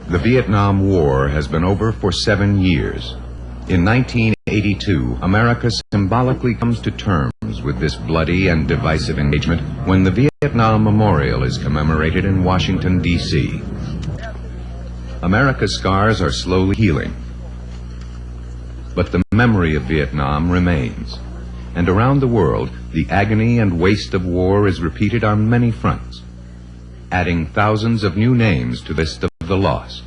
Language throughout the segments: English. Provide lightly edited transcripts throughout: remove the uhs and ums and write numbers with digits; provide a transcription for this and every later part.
The Vietnam War has been over for 7 years. In 1982, America symbolically comes to terms with this bloody and divisive engagement when the Vietnam Memorial is commemorated in Washington, D.C. America's scars are slowly healing, but the memory of Vietnam remains. And around the world, the agony and waste of war is repeated on many fronts, adding thousands of new names to the list of the lost.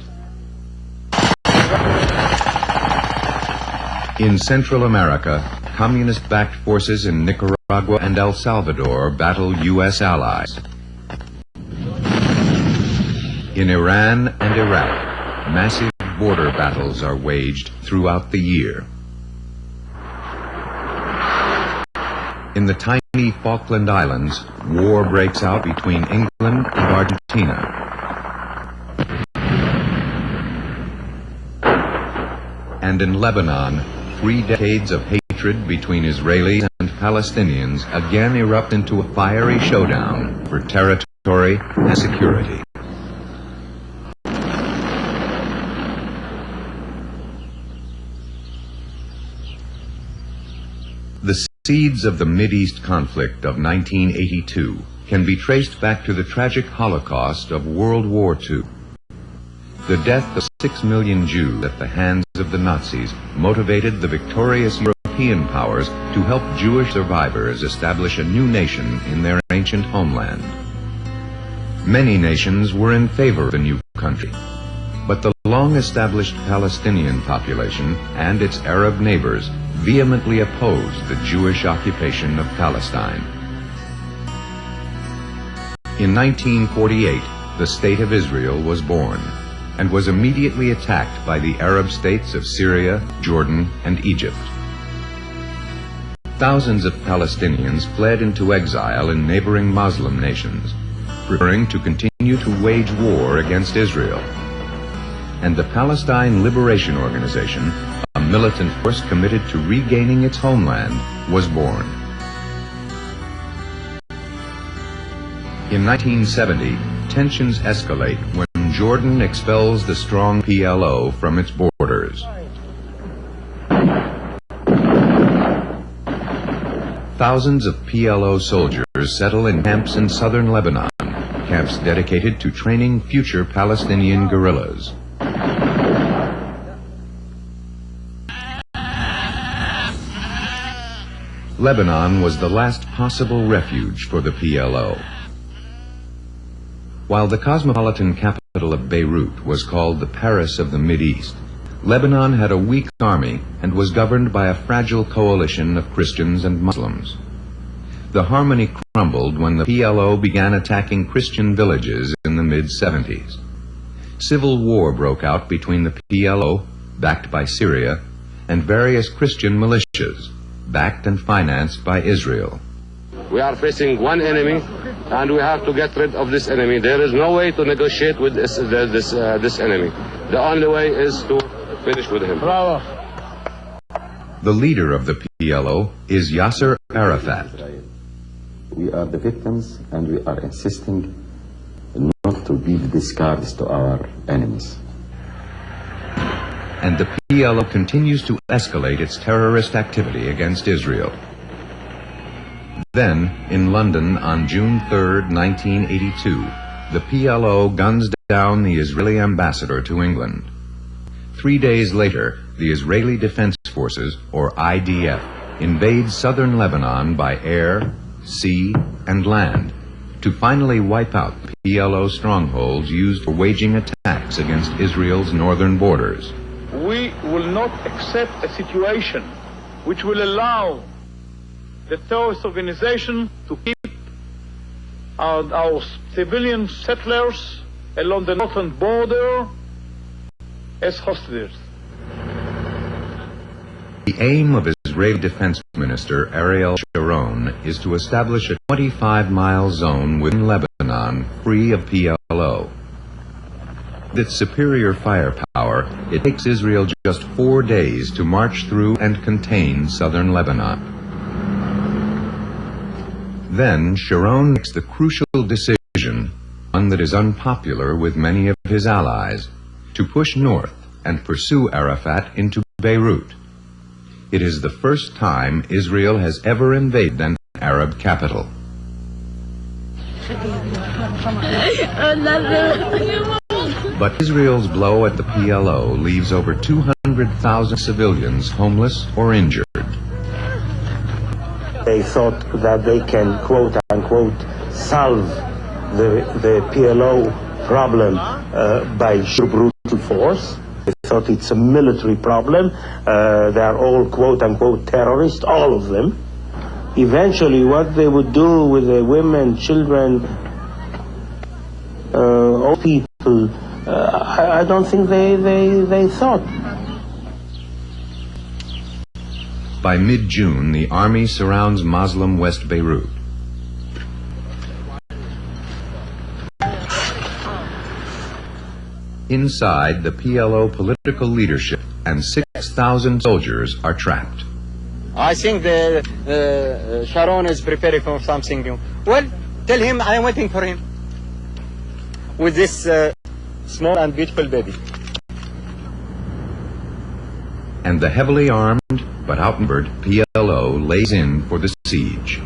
In Central America, communist-backed forces in Nicaragua and El Salvador battle U.S. allies. In Iran and Iraq, massive border battles are waged throughout the year. In the tiny Falkland Islands, war breaks out between England and Argentina. And in Lebanon, 3 decades of hatred between Israelis and Palestinians again erupt into a fiery showdown for territory and security. The seeds of the Mideast conflict of 1982 can be traced back to the tragic Holocaust of World War II. The death of 6 million Jews at the hands of the Nazis motivated the victorious European powers to help Jewish survivors establish a new nation in their ancient homeland. Many nations were in favor of the new country, but the long-established Palestinian population and its Arab neighbors vehemently opposed the Jewish occupation of Palestine. In 1948, the State of Israel was born and was immediately attacked by the Arab states of Syria, Jordan, and Egypt. Thousands of Palestinians fled into exile in neighboring Muslim nations, preferring to continue to wage war against Israel. And the Palestine Liberation Organization, a militant force committed to regaining its homeland, was born. In 1970, tensions escalate when Jordan expels the strong PLO from its borders. Thousands of PLO soldiers settle in camps in southern Lebanon, camps dedicated to training future Palestinian guerrillas. Lebanon was the last possible refuge for the PLO. While the cosmopolitan capital of Beirut was called the Paris of the Mideast, Lebanon had a weak army and was governed by a fragile coalition of Christians and Muslims. The harmony crumbled when the PLO began attacking Christian villages in the mid-70s. Civil war broke out between the PLO, backed by Syria, and various Christian militias, backed and financed by Israel. We are facing one enemy, and we have to get rid of this enemy. There is no way to negotiate with this enemy. The only way is to finish with him. Bravo. The leader of the PLO is Yasser Arafat. We are the victims, and we are insisting not to be the discards to our enemies. And the PLO continues to escalate its terrorist activity against Israel. Then, in London on June 3, 1982, the PLO guns down the Israeli ambassador to England. 3 days later, the Israeli Defense Forces, or IDF, invade southern Lebanon by air, sea, and land to finally wipe out the PLO strongholds used for waging attacks against Israel's northern borders. We will not accept a situation which will allow the terrorist organization to keep our civilian settlers along the northern border as hostages. The aim of Israeli Defense Minister Ariel Sharon is to establish a 25-mile zone within Lebanon free of PLO. With its superior firepower, it takes Israel just 4 days to march through and contain southern Lebanon. Then Sharon makes the crucial decision, one that is unpopular with many of his allies, to push north and pursue Arafat into Beirut. It is the first time Israel has ever invaded an Arab capital. But Israel's blow at the PLO leaves over 200,000 civilians homeless or injured. They thought that they can, quote unquote, solve the PLO problem by sheer brutal force. They thought it's a military problem. They are all, quote unquote, terrorists, all of them. Eventually, what they would do with the women, children, old people, I don't think they thought. By mid-June, the army surrounds Muslim West Beirut. Inside, the PLO political leadership and 6,000 soldiers are trapped. I think Sharon is preparing for something new. Well, tell him I'm waiting for him with this small and beautiful baby. And the heavily armed but outnumbered PLO lays in for the siege.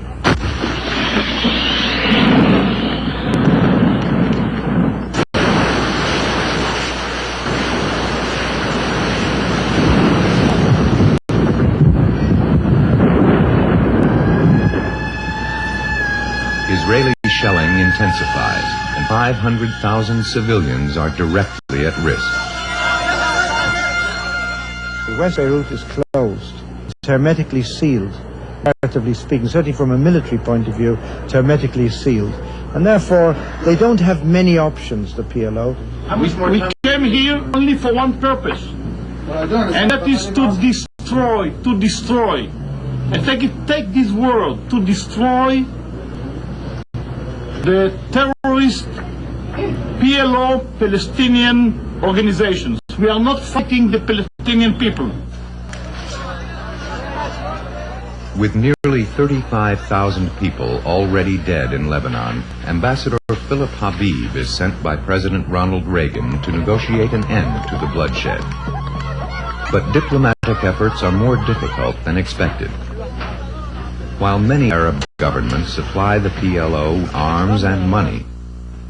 Israeli shelling intensifies, and 500,000 civilians are directly at risk. West Beirut is closed. It's hermetically sealed, comparatively speaking, certainly from a military point of view, it's hermetically sealed. And therefore, they don't have many options, the PLO. We came here only for one purpose, and that is to destroy. And take this world to destroy the terrorist PLO Palestinian organizations. We are not fighting the Palestinian people. With nearly 35,000 people already dead in Lebanon, Ambassador Philip Habib is sent by President Ronald Reagan to negotiate an end to the bloodshed. But diplomatic efforts are more difficult than expected. While many Arab governments supply the PLO arms and money,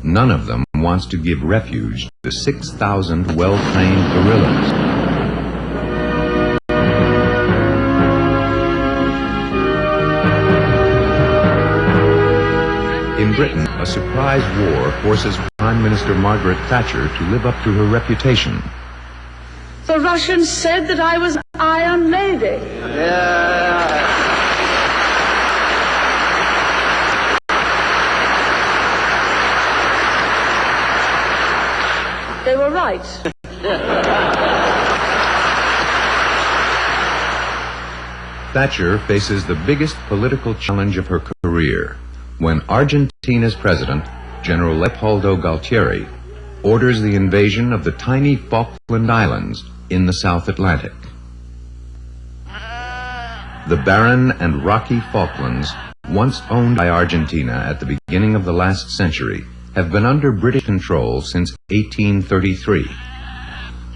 none of them wants to give refuge to 6,000 well-trained guerrillas. In Britain, a surprise war forces Prime Minister Margaret Thatcher to live up to her reputation. The Russians said that I was Iron Lady. They were right. Thatcher faces the biggest political challenge of her career when Argentina's president, General Leopoldo Galtieri, orders the invasion of the tiny Falkland Islands in the South Atlantic. The barren and rocky Falklands, once owned by Argentina at the beginning of the last century, have been under British control since 1833.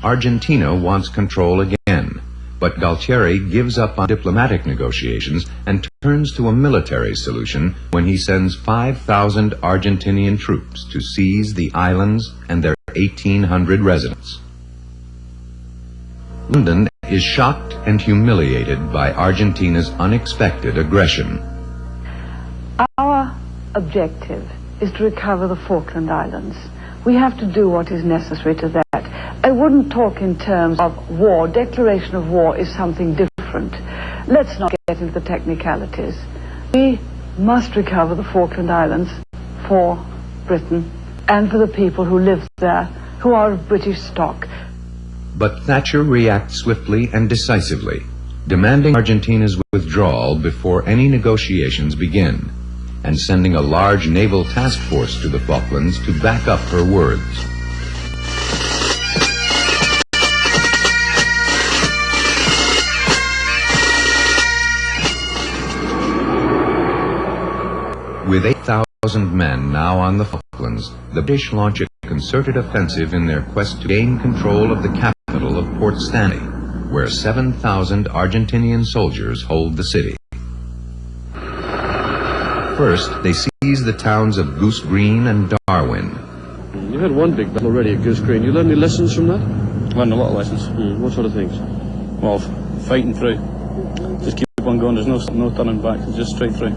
Argentina wants control again, but Galtieri gives up on diplomatic negotiations and turns to a military solution when he sends 5,000 Argentinian troops to seize the islands and their 1,800 residents. London is shocked and humiliated by Argentina's unexpected aggression. Our objective is to recover the Falkland Islands. We have to do what is necessary to that. I wouldn't talk in terms of war. Declaration of war is something different. Let's not get into the technicalities. We must recover the Falkland Islands for Britain and for the people who live there, who are of British stock. But Thatcher reacts swiftly and decisively, demanding Argentina's withdrawal before any negotiations begin, and sending a large naval task force to the Falklands to back up her words. With 8,000 men now on the Falklands, the British launch a concerted offensive in their quest to gain control of the capital of Port Stanley, where 7,000 Argentinian soldiers hold the city. First, they seize the towns of Goose Green and Darwin. You had one big battle already at Goose Green. You learned any lessons from that? Learned a lot of lessons. What sort of things? Well, fighting through. Just keep on going. There's no turning back. It's just straight through.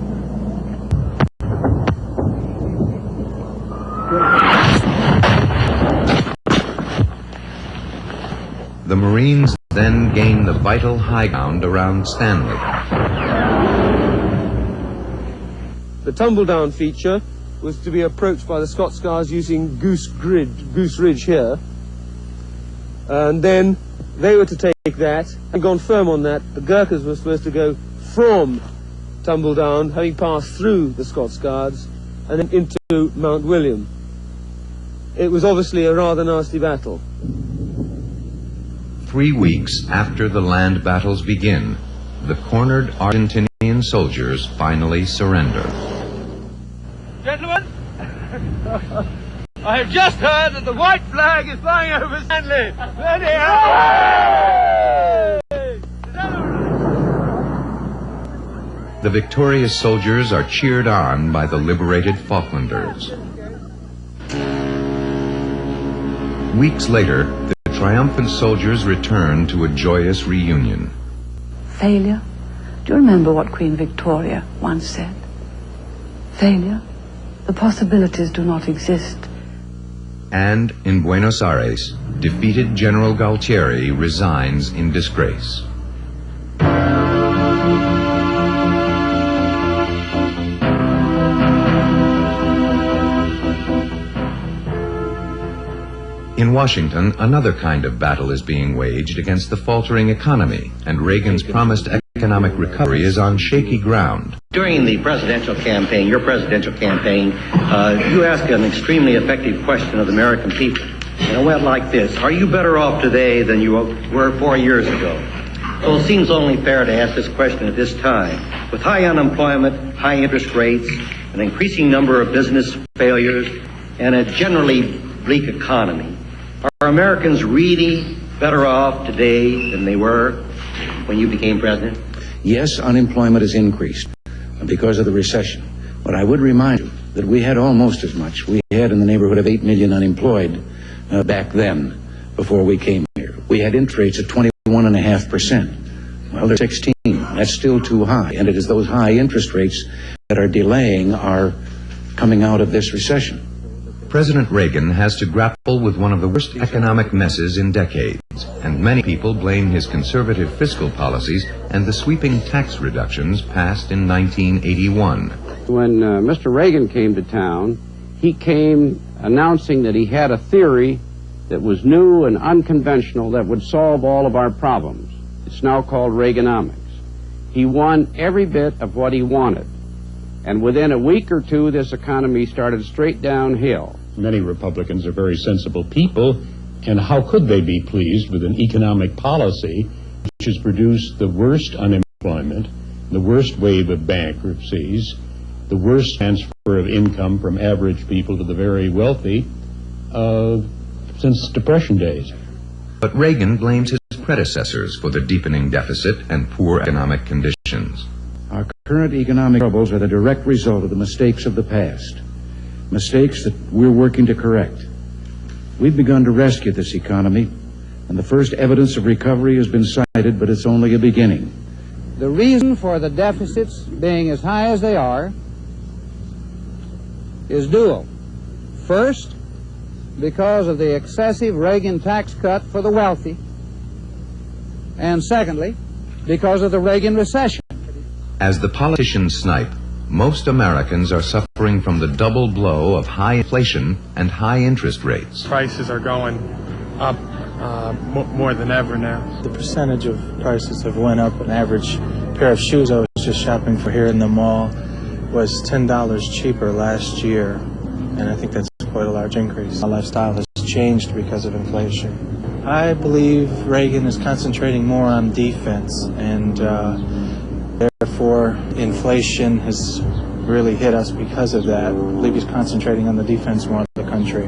The Marines then gain the vital high ground around Stanley. The tumble-down feature was to be approached by the Scots Guards using Goose Ridge here. And then they were to take that and gone firm on that. The Gurkhas were supposed to go from Tumbledown, having passed through the Scots Guards, and then into Mount William. It was obviously a rather nasty battle. 3 weeks after the land battles begin, the cornered Argentinian soldiers finally surrender. Gentlemen, I have just heard that the white flag is flying over Stanley. Ready? The victorious soldiers are cheered on by the liberated Falklanders. Weeks later, the triumphant soldiers return to a joyous reunion. Failure? Do you remember what Queen Victoria once said? Failure? The possibilities do not exist. And in Buenos Aires, defeated General Galtieri resigns in disgrace. In Washington, another kind of battle is being waged against the faltering economy, and Reagan's promised economic recovery is on shaky ground. During the presidential campaign, your presidential campaign, you asked an extremely effective question of the American people. And it went like this: are you better off today than you were 4 years ago? So it seems only fair to ask this question at this time. With high unemployment, high interest rates, an increasing number of business failures, and a generally bleak economy, are Americans really better off today than they were when you became president? Yes, unemployment has increased because of the recession. But I would remind you that we had almost as much. We had in the neighborhood of 8 million unemployed back then, before we came here. We had interest rates at 21.5%. Well, they're 16. That's still too high. And it is those high interest rates that are delaying our coming out of this recession. President Reagan has to grapple with one of the worst economic messes in decades, and many people blame his conservative fiscal policies and the sweeping tax reductions passed in 1981. When Mr. Reagan came to town, he came announcing that he had a theory that was new and unconventional that would solve all of our problems. It's now called Reaganomics. He won every bit of what he wanted, and within a week or two, this economy started straight downhill. Many Republicans are very sensible people, and how could they be pleased with an economic policy which has produced the worst unemployment, the worst wave of bankruptcies, the worst transfer of income from average people to the very wealthy since Depression days? But Reagan blames his predecessors for the deepening deficit and poor economic conditions. Our current economic troubles are the direct result of the mistakes of the past. Mistakes that we're working to correct. We've begun to rescue this economy, and the first evidence of recovery has been cited, but it's only a beginning. The reason for the deficits being as high as they are is dual. First, because of the excessive Reagan tax cut for the wealthy, and secondly, because of the Reagan recession. As the politicians snipe, most Americans are suffering from the double blow of high inflation and high interest rates. Prices are going up more than ever now. The percentage of prices have went up. An average pair of shoes I was just shopping for here in the mall was $10 cheaper last year, and I think that's quite a large increase. Our lifestyle has changed because of inflation. I believe Reagan is concentrating more on defense, and therefore inflation has really hit us because of that. I believe he's concentrating on the defense more of the country.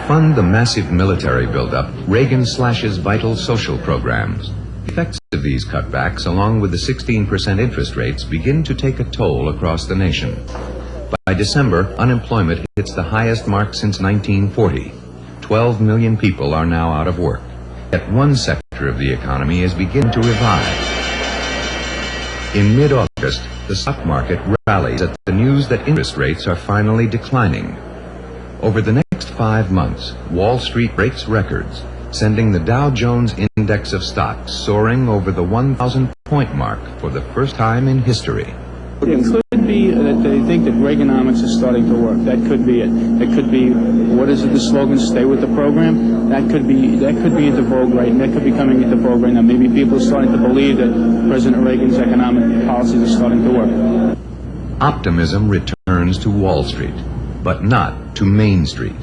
fund the massive military buildup, Reagan slashes vital social programs. The effects of these cutbacks, along with the 16% interest rates, begin to take a toll across the nation. By December, unemployment hits the highest mark since 1940. 12 million people are now out of work. Yet one sector of the economy is beginning to revive. In mid-August, the stock market rallies at the news that interest rates are finally declining. Over the next 5 months, Wall Street breaks records, sending the Dow Jones Index of stocks soaring over the 1,000-point mark for the first time in history. It could be that they think that Reaganomics is starting to work. That could be it. It could be, what is it, the slogan, stay with the program? That could be into vogue right, and that could be coming into vogue right now. Maybe people are starting to believe that President Reagan's economic policies are starting to work. Optimism returns to Wall Street, but not to Main Street.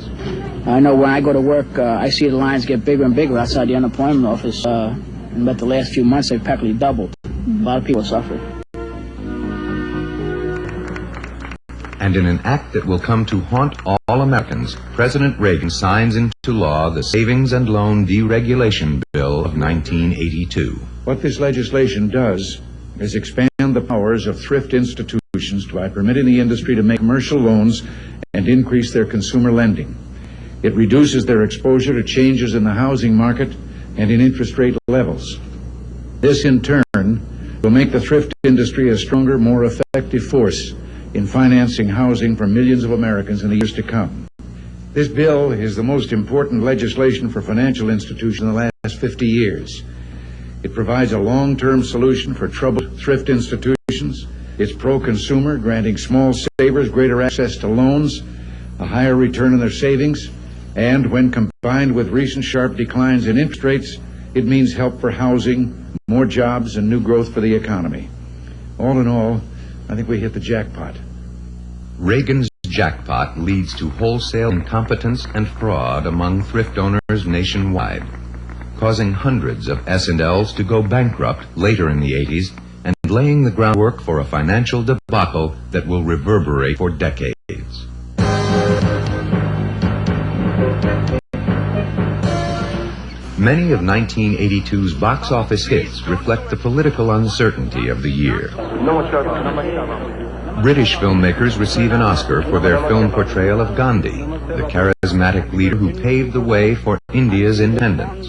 I know when I go to work, I see the lines get bigger and bigger outside the unemployment office. But the last few months, they've practically doubled. A lot of people suffer. And in an act that will come to haunt all Americans, President Reagan signs into law the Savings and Loan Deregulation Bill of 1982. What this legislation does is expand the powers of thrift institutions by permitting the industry to make commercial loans and increase their consumer lending. It reduces their exposure to changes in the housing market and in interest rate levels. This, in turn, will make the thrift industry a stronger, more effective force in financing housing for millions of Americans in the years to come. This bill is the most important legislation for financial institutions in the last 50 years. It provides a long-term solution for troubled thrift institutions. It's pro-consumer, granting small savers greater access to loans, a higher return on their savings, and when combined with recent sharp declines in interest rates, it means help for housing, more jobs, and new growth for the economy. All in all, I think we hit the jackpot. Reagan's jackpot leads to wholesale incompetence and fraud among thrift owners nationwide, causing hundreds of S&Ls to go bankrupt later in the 80s and laying the groundwork for a financial debacle that will reverberate for decades. Many of 1982's box office hits reflect the political uncertainty of the year. British filmmakers receive an Oscar for their film portrayal of Gandhi, the charismatic leader who paved the way for India's independence.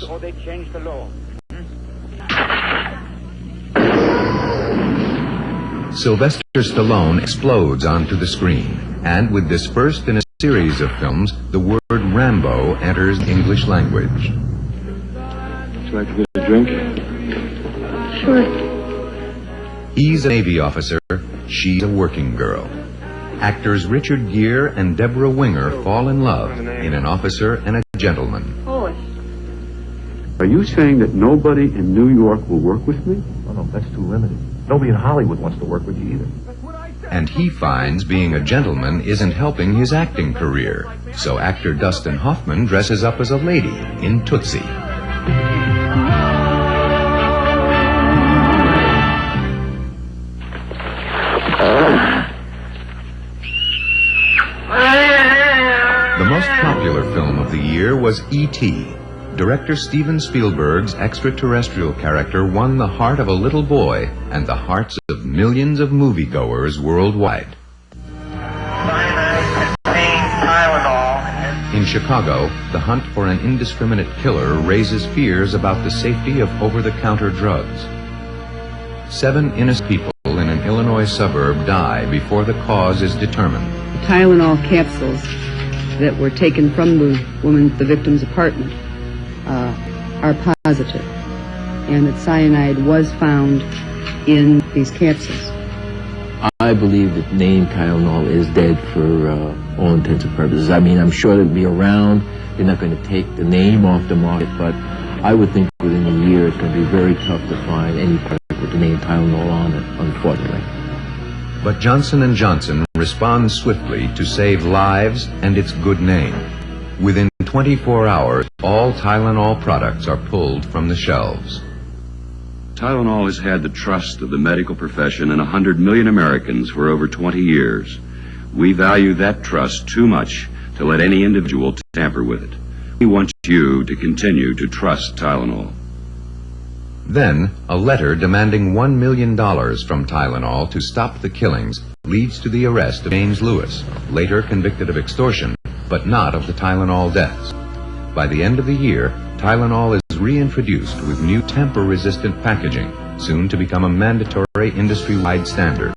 Sylvester Stallone explodes onto the screen, and with this first in a series of films, the word Rambo enters English language. Would you like to get a drink? Sure. He's a Navy officer, she's a working girl. Actors Richard Gere and Deborah Winger fall in love in An Officer and a Gentleman. Are you saying that nobody in New York will work with me? Oh, no, that's too limited. Nobody in Hollywood wants to work with you either. And he finds being a gentleman isn't helping his acting career. So actor Dustin Hoffman dresses up as a lady in Tootsie. The most popular film of the year was E.T. Director Steven Spielberg's extraterrestrial character won the heart of a little boy and the hearts of millions of moviegoers worldwide. In Chicago, the hunt for an indiscriminate killer raises fears about the safety of over-the-counter drugs. 7 innocent people in an Illinois suburb die before the cause is determined. Tylenol capsules that were taken from the victim's apartment are positive, and that cyanide was found in these capsules. I believe that name Tylenol is dead for all intents and purposes. I mean, I'm sure it'll be around. They're not going to take the name off the market, but I would think within a year it's going to be very tough to find any product with the name Tylenol on it, unfortunately. But Johnson & Johnson responds swiftly to save lives and its good name. Within 24 hours, all Tylenol products are pulled from the shelves. Tylenol has had the trust of the medical profession and 100 million Americans for over 20 years. We value that trust too much to let any individual tamper with it. We want you to continue to trust Tylenol. Then, a letter demanding $1 million from Tylenol to stop the killings leads to the arrest of James Lewis, later convicted of extortion, but not of the Tylenol deaths. By the end of the year, Tylenol is reintroduced with new tamper-resistant packaging, soon to become a mandatory industry-wide standard.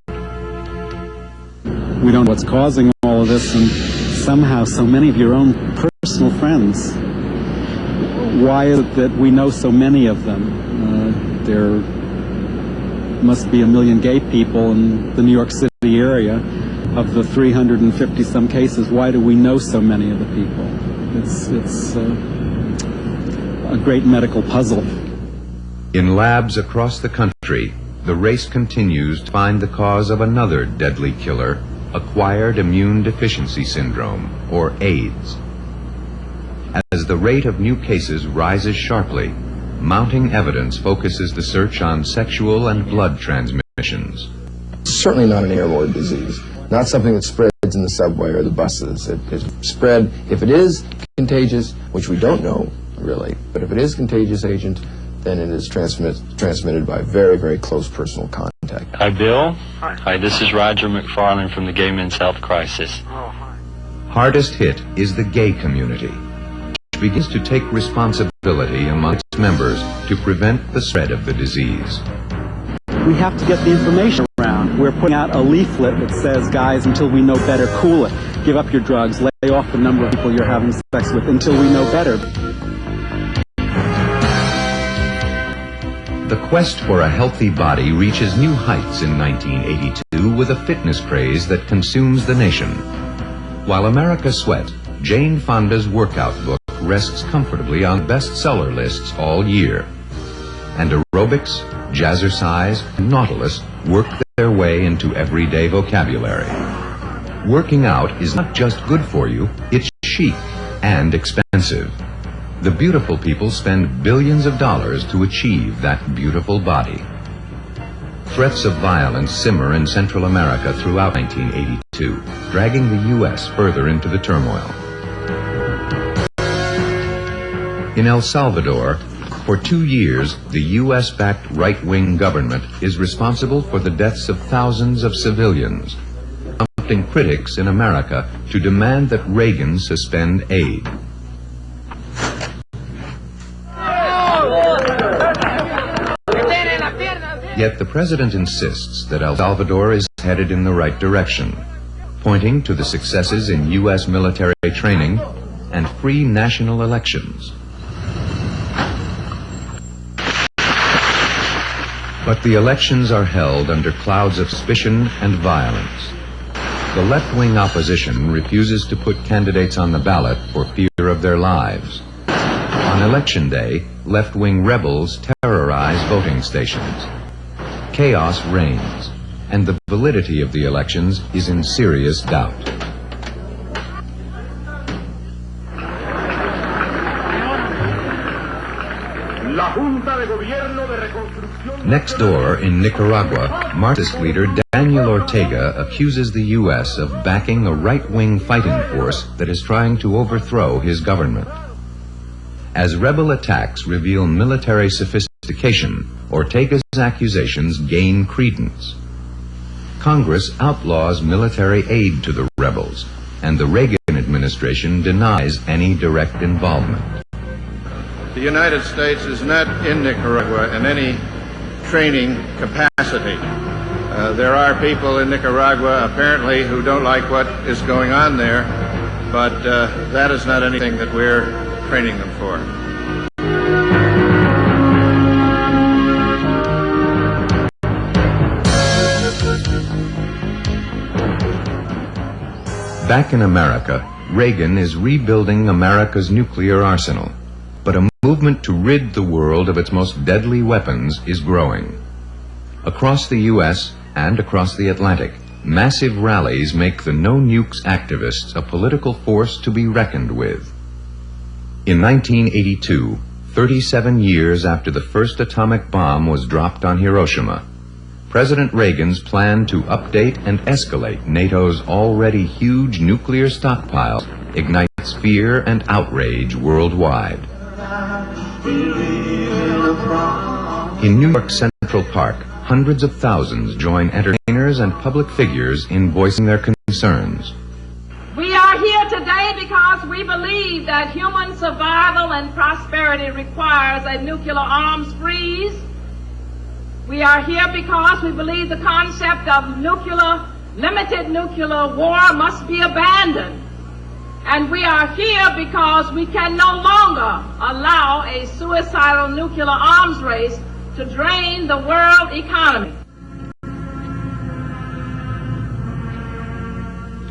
We don't know what's causing all of this, and somehow so many of your own personal friends. Why is it that we know so many of them? There must be 1 million gay people in the New York City area. Of the 350 some cases, why do we know so many of the people? It's a great medical puzzle. In labs across the country, the race continues to find the cause of another deadly killer, acquired immune deficiency syndrome, or AIDS. As the rate of new cases rises sharply, mounting evidence focuses the search on sexual and blood transmissions. Certainly not an airborne disease, not something that spreads in the subway or the buses. It is spread, if it is contagious, which we don't know really, but if it is contagious agent, then it is transmitted by very, very close personal contact. Hi, Bill. Hi, this is Roger McFarland from the Gay Men's Health Crisis. Hardest hit is the gay community, which begins to take responsibility among its members to prevent the spread of the disease. We have to get the information around. We're putting out a leaflet that says, guys, until we know better, cool it. Give up your drugs. Lay off the number of people you're having sex with until we know better. The quest for a healthy body reaches new heights in 1982 with a fitness craze that consumes the nation. While America sweats, Jane Fonda's workout book rests comfortably on bestseller lists all year. And aerobics, jazzercise, and Nautilus work their way into everyday vocabulary. Working out is not just good for you, it's chic and expensive. The beautiful people spend billions of dollars to achieve that beautiful body. Threats of violence simmer in Central America throughout 1982, dragging the U.S. further into the turmoil. In El Salvador, for 2 years, the U.S.-backed right-wing government is responsible for the deaths of thousands of civilians, prompting critics in America to demand that Reagan suspend aid. Yet the president insists that El Salvador is headed in the right direction, pointing to the successes in U.S. military training and free national elections. But the elections are held under clouds of suspicion and violence. The left-wing opposition refuses to put candidates on the ballot for fear of their lives. On election day, left-wing rebels terrorize voting stations. Chaos reigns, and the validity of the elections is in serious doubt. Next door in Nicaragua, Marxist leader Daniel Ortega accuses the U.S. of backing a right-wing fighting force that is trying to overthrow his government. As rebel attacks reveal military sophistication, Ortega's accusations gain credence. Congress outlaws military aid to the rebels, and the Reagan administration denies any direct involvement. The United States is not in Nicaragua in any training capacity. There are people in Nicaragua apparently who don't like what is going on there, but that is not anything that we're training them for. Back in America, Reagan is rebuilding America's nuclear arsenal, but a movement to rid the world of its most deadly weapons is growing. Across the U.S. and across the Atlantic, massive rallies make the No Nukes activists a political force to be reckoned with. In 1982, 37 years after the first atomic bomb was dropped on Hiroshima, President Reagan's plan to update and escalate NATO's already huge nuclear stockpile ignites fear and outrage worldwide. In New York Central Park, hundreds of thousands join entertainers and public figures in voicing their concerns. We are here today because we believe that human survival and prosperity requires a nuclear arms freeze. We are here because we believe the concept of limited nuclear war must be abandoned. And we are here because we can no longer allow a suicidal nuclear arms race to drain the world economy.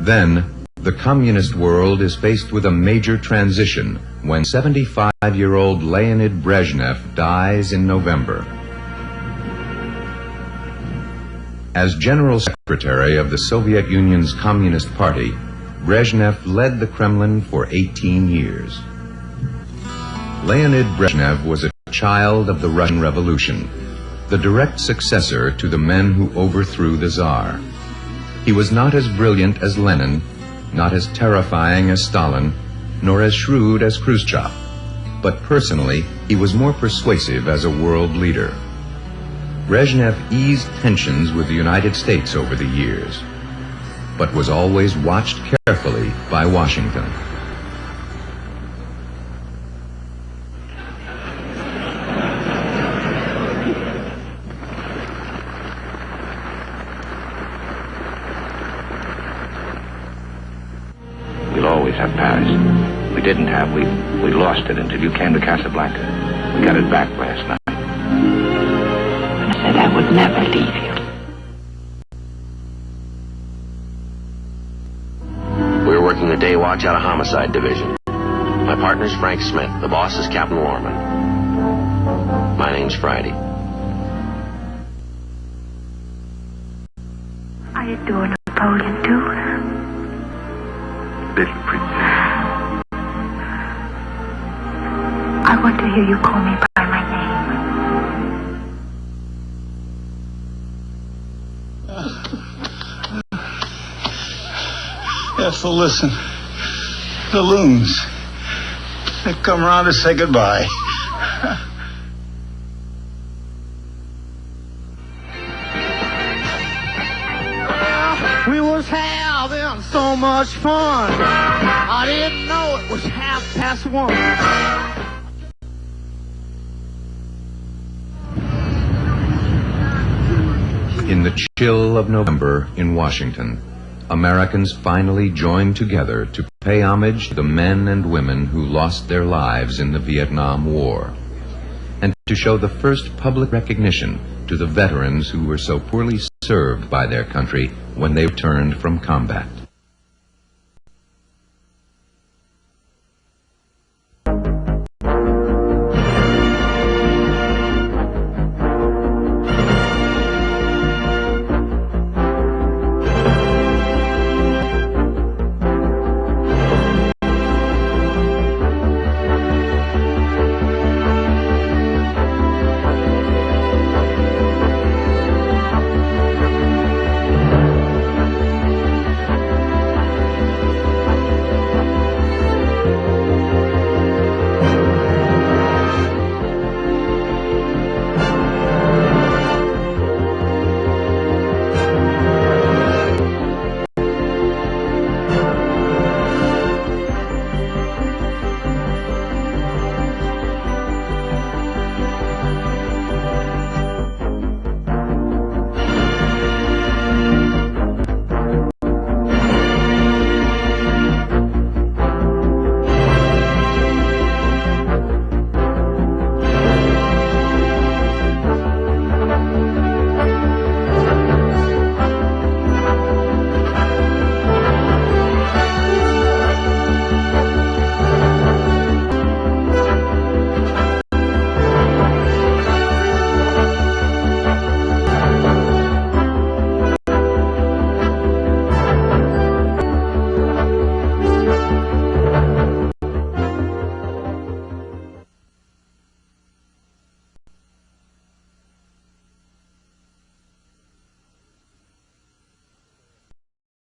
Then, the communist world is faced with a major transition when 75-year-old Leonid Brezhnev dies in November. As General Secretary of the Soviet Union's Communist Party, Brezhnev led the Kremlin for 18 years. Leonid Brezhnev was a child of the Russian Revolution, the direct successor to the men who overthrew the Tsar. He was not as brilliant as Lenin, not as terrifying as Stalin, nor as shrewd as Khrushchev, but personally he was more persuasive as a world leader. Brezhnev eased tensions with the United States over the years, but was always watched carefully by Washington. We'll always have Paris. We didn't have, we lost it until you came to Casablanca. We got it back last night. I said I would never leave you. We're working the day watch out of Homicide Division. My partner's Frank Smith. The boss is Captain Warman. My name's Friday. Are you doing Napoleon too? Little princess. I want to hear you call me by my name. Yeah, so listen, the loons, they come around to say goodbye. We was having so much fun, I didn't know it was 1:30. In the chill of November in Washington, Americans finally joined together to pay homage to the men and women who lost their lives in the Vietnam War, and to show the first public recognition to the veterans who were so poorly served by their country when they returned from combat.